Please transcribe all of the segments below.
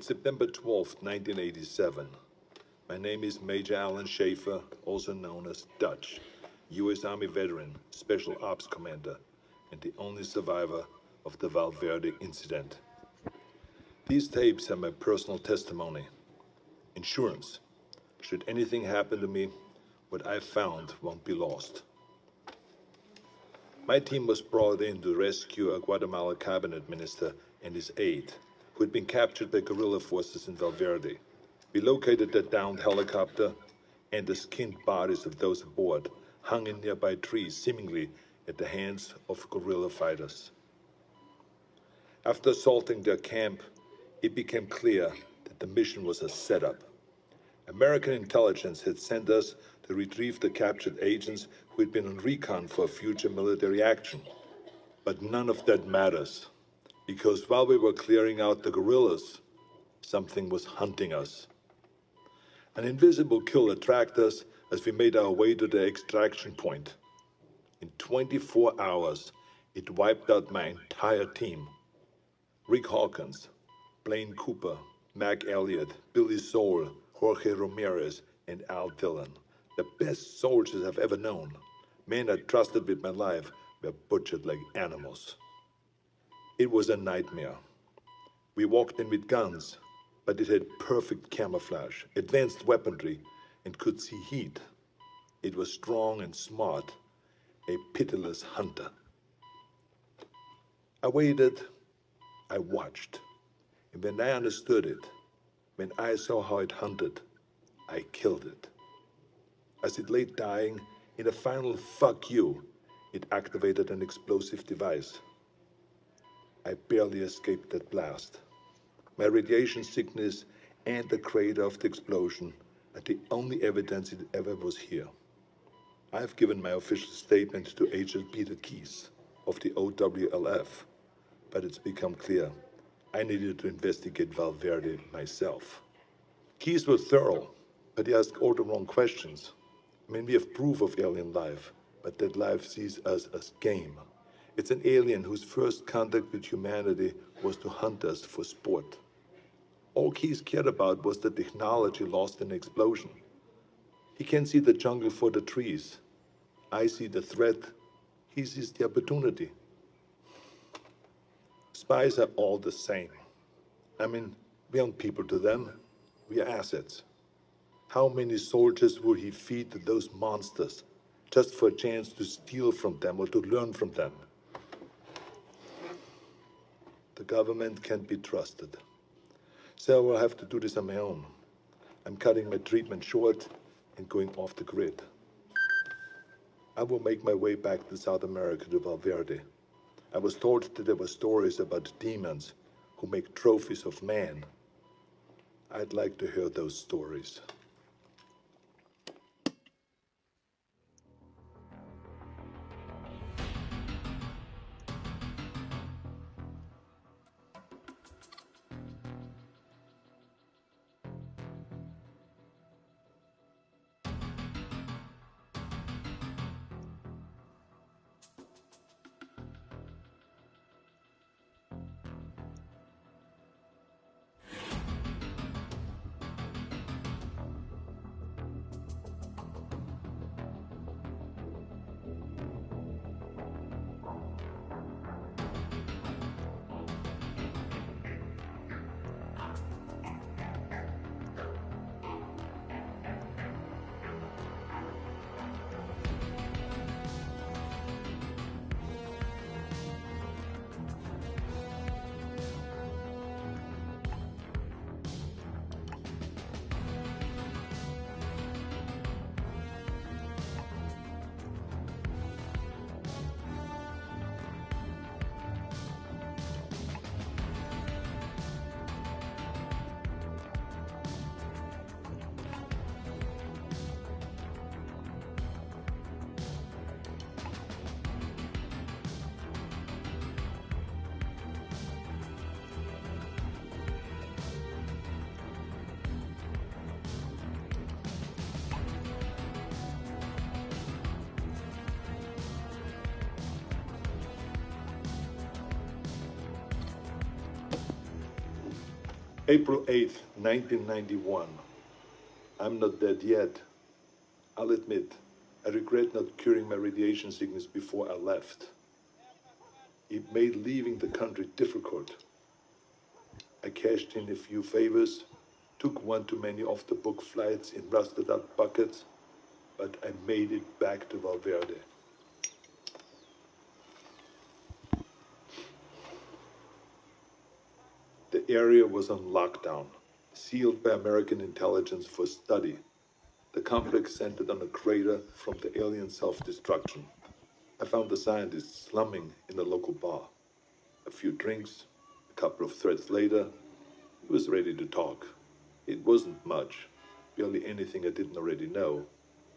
It's September 12th, 1987. My name is Major Alan Schaefer, also known as Dutch, U.S. Army veteran, Special Ops Commander, and the only survivor of the Valverde incident. These tapes are my personal testimony. Insurance. Should anything happen to me, what I found won't be lost. My team was brought in to rescue a Guatemala cabinet minister and his aide, who had been captured by guerrilla forces in Valverde. We located the downed helicopter, and the skinned bodies of those aboard hung in nearby trees, seemingly at the hands of guerrilla fighters. After assaulting their camp, it became clear that the mission was a setup. American intelligence had sent us to retrieve the captured agents who had been on recon for future military action. But none of that matters, because while we were clearing out the guerrillas, something was hunting us. An invisible killer tracked us as we made our way to the extraction point. In 24 hours, it wiped out my entire team. Rick Hawkins, Blaine Cooper, Mac Elliott, Billy Soul, Jorge Ramirez, and Al Dillon, the best soldiers I've ever known. Men I trusted with my life were butchered like animals. It was a nightmare. We walked in with guns, but it had perfect camouflage, advanced weaponry, and could see heat. It was strong and smart, a pitiless hunter. I waited, I watched, and when I understood it, when I saw how it hunted, I killed it. As it lay dying, in a final fuck you, it activated an explosive device. I barely escaped that blast. My radiation sickness and the crater of the explosion are the only evidence it ever was here. I have given my official statement to Agent Peter Keyes of the OWLF, but it's become clear I needed to investigate Valverde myself. Keyes was thorough, but he asked all the wrong questions. I mean, we have proof of alien life, but that life sees us as game. It's an alien whose first contact with humanity was to hunt us for sport. All Keyes cared about was the technology lost in the explosion. He can see the jungle for the trees. I see the threat. He sees the opportunity. Spies are all the same. I mean, we aren't people to them. We are assets. How many soldiers would he feed to those monsters just for a chance to steal from them or to learn from them? The government can't be trusted. So I'll have to do this on my own. I'm cutting my treatment short and going off the grid. I will make my way back to South America to Valverde. I was told that there were stories about demons who make trophies of man. I'd like to hear those stories. April 8th, 1991. I'm not dead yet. I'll admit, I regret not curing my radiation sickness before I left. It made leaving the country difficult. I cashed in a few favors, took one too many off-the-book flights in rusted-out buckets, but I made it back to Valverde. The area was on lockdown, sealed by American intelligence for study. The complex centered on a crater from the alien self-destruction. I found the scientists slumming in a local bar. A few drinks, a couple of threads later, he was ready to talk. It wasn't much, barely anything I didn't already know.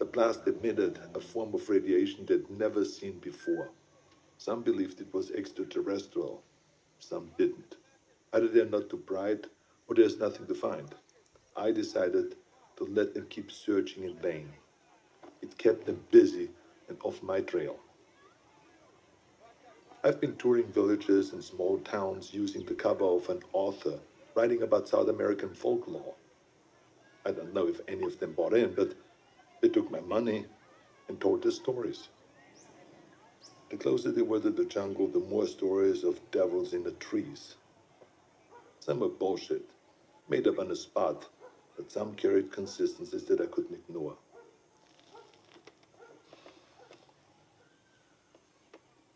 The blast emitted a form of radiation they'd never seen before. Some believed it was extraterrestrial, some didn't. Either they're not too bright, or there's nothing to find. I decided to let them keep searching in vain. It kept them busy and off my trail. I've been touring villages and small towns using the cover of an author writing about South American folklore. I don't know if any of them bought in, but they took my money and told their stories. The closer they were to the jungle, the more stories of devils in the trees. Some were bullshit, made up on the spot, but some carried consistencies that I couldn't ignore.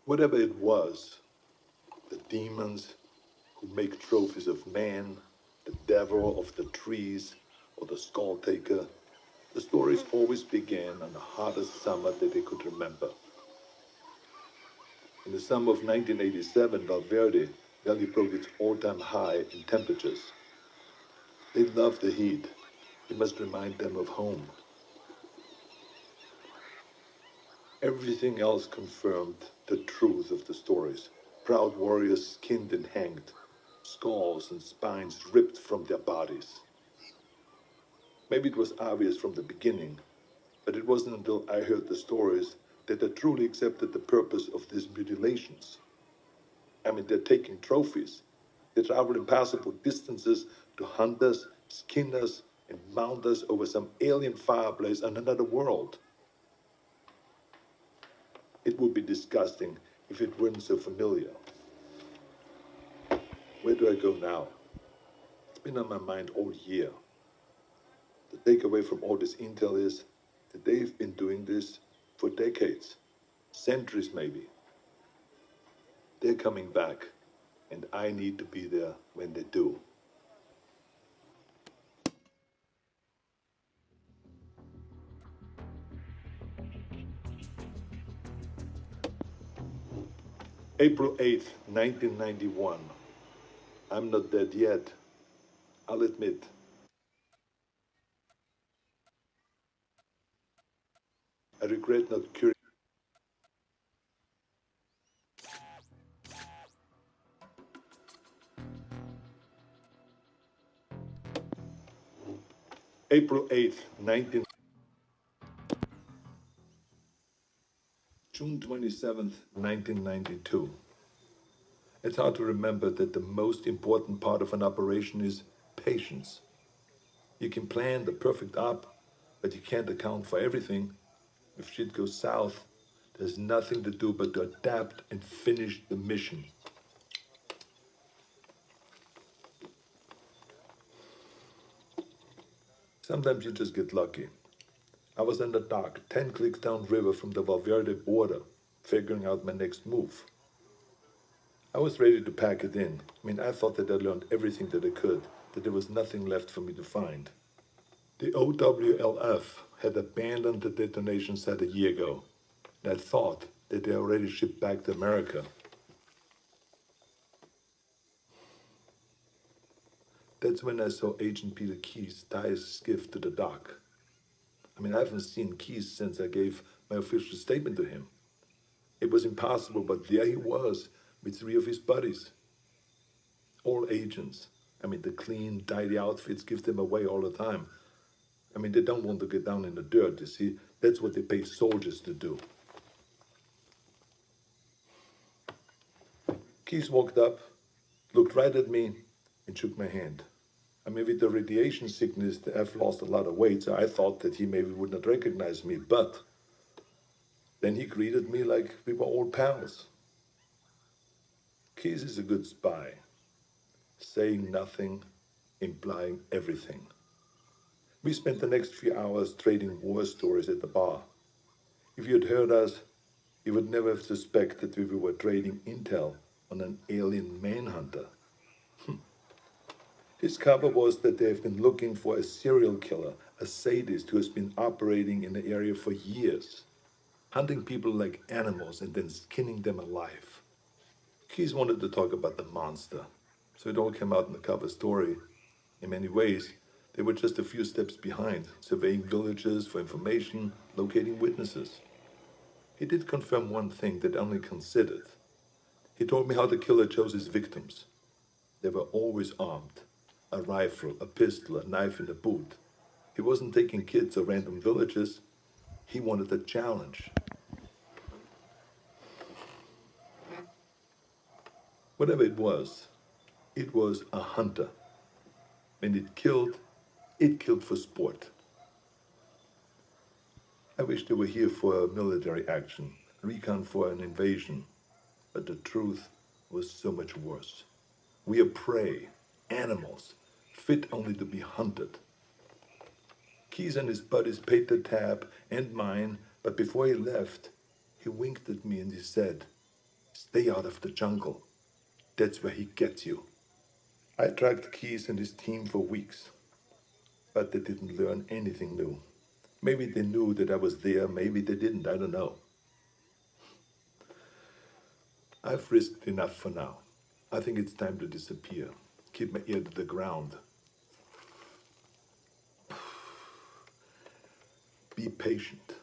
Whatever it was, the demons who make trophies of man, the devil of the trees, or the skull taker, the stories always began on the hottest summer that they could remember. In the summer of 1987, Valverde nearly broke its all-time high in temperatures. They love the heat. It must remind them of home. Everything else confirmed the truth of the stories. Proud warriors skinned and hanged, skulls and spines ripped from their bodies. Maybe it was obvious from the beginning, but it wasn't until I heard the stories that I truly accepted the purpose of these mutilations. I mean, they're taking trophies. They travel impassable distances to hunt us, skin us, and mount us over some alien fireplace on another world. It would be disgusting if it weren't so familiar. Where do I go now? It's been on my mind all year. The takeaway from all this intel is that they've been doing this for decades, centuries maybe. They're coming back, and I need to be there when they do. April 8th, 1991. I'm not dead yet. I'll admit. I regret not curing. April 8th, June 27th, 1992. It's hard to remember that the most important part of an operation is patience. You can plan the perfect op, but you can't account for everything. If shit goes south, there's nothing to do but to adapt and finish the mission. Sometimes you just get lucky. I was in the dock, 10 clicks downriver from the Valverde border, figuring out my next move. I was ready to pack it in. I thought that I learned everything that I could, that there was nothing left for me to find. The OWLF had abandoned the detonation site a year ago, and I thought that they already shipped back to America. That's when I saw Agent Peter Keyes tie his skiff to the dock. I haven't seen Keyes since I gave my official statement to him. It was impossible, but there he was, with three of his buddies. All agents. The clean, tidy outfits give them away all the time. They don't want to get down in the dirt, you see. That's what they pay soldiers to do. Keyes walked up, looked right at me, and shook my hand. I mean, with the radiation sickness, I've lost a lot of weight, so I thought that he maybe would not recognize me. But then he greeted me like we were old pals. Keys is a good spy, saying nothing, implying everything. We spent the next few hours trading war stories at the bar. If you had heard us, you would never have suspected we were trading intel on an alien manhunter. His cover was that they have been looking for a serial killer, a sadist who has been operating in the area for years, hunting people like animals and then skinning them alive. Keys wanted to talk about the monster, so it all came out in the cover story. In many ways, they were just a few steps behind, surveying villages for information, locating witnesses. He did confirm one thing that only considered. He told me how the killer chose his victims. They were always armed. A rifle, a pistol, a knife in a boot. He wasn't taking kids or random villages. He wanted a challenge. Whatever it was a hunter. When it killed for sport. I wish they were here for a military action, recon for an invasion. But the truth was so much worse. We are prey, animals, fit only to be hunted. Keys and his buddies paid the tab and mine, but before he left, he winked at me and he said, "Stay out of the jungle. That's where he gets you." I tracked Keys and his team for weeks, but they didn't learn anything new. Maybe they knew that I was there, maybe they didn't, I don't know. I've risked enough for now. I think it's time to disappear. Keep my ear to the ground. Be patient.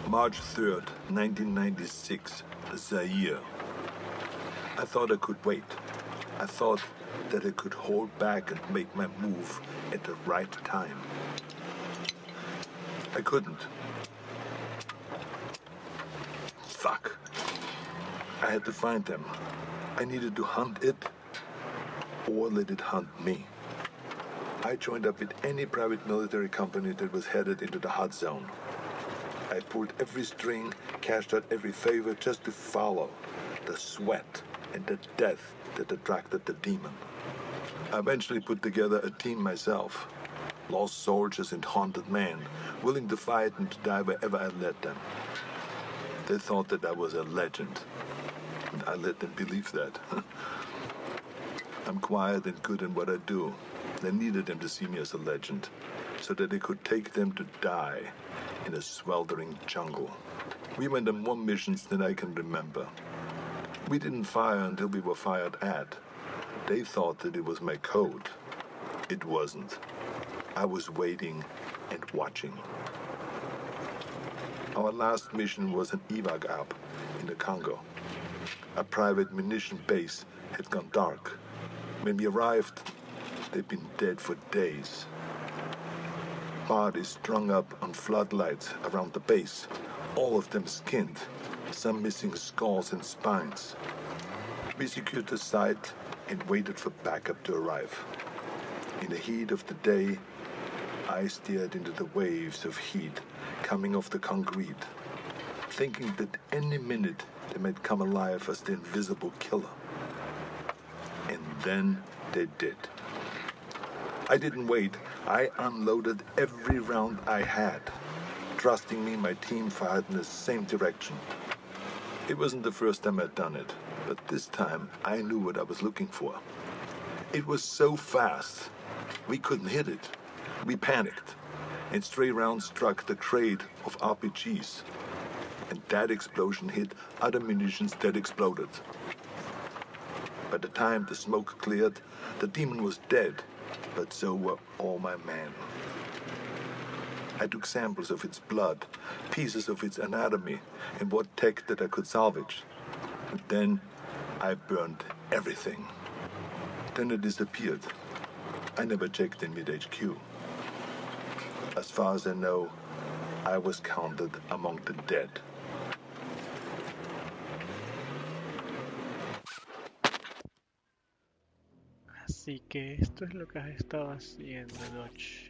March 3rd, 1996, Zaire. I thought I could wait. I thought that I could hold back and make my move at the right time. I couldn't. Fuck. I had to find them. I needed to hunt it or let it hunt me. I joined up with any private military company that was headed into the hot zone. I pulled every string, cashed out every favor just to follow the sweat and the death that attracted the demon. I eventually put together a team myself. Lost soldiers and haunted men, willing to fight and to die wherever I led them. They thought that I was a legend, and I let them believe that. I'm quiet and good in what I do. They needed them to see me as a legend, so that they could take them to die in a sweltering jungle. We went on more missions than I can remember. We didn't fire until we were fired at. They thought that it was my code. It wasn't. I was waiting and watching. Our last mission was an evac app in the Congo. A private munition base had gone dark. When we arrived, they'd been dead for days. Bodies strung up on floodlights around the base, all of them skinned, some missing skulls and spines. We secured the site and waited for backup to arrive. In the heat of the day, I stared into the waves of heat coming off the concrete, thinking that any minute they might come alive as the invisible killer. And then they did. I didn't wait. I unloaded every round I had. Trusting me, my team fired in the same direction. It wasn't the first time I'd done it, but this time I knew what I was looking for. It was so fast, we couldn't hit it. We panicked, and stray rounds struck the crate of RPGs. And that explosion hit other munitions that exploded. By the time the smoke cleared, the demon was dead, but so were all my men. I took samples of its blood, pieces of its anatomy, and what tech that I could salvage. And then I burned everything. lieutenant disappeared. I never checked in with HQ. As far as I know, I was counted among the dead. Así que esto es lo que has estado haciendo, Dodge.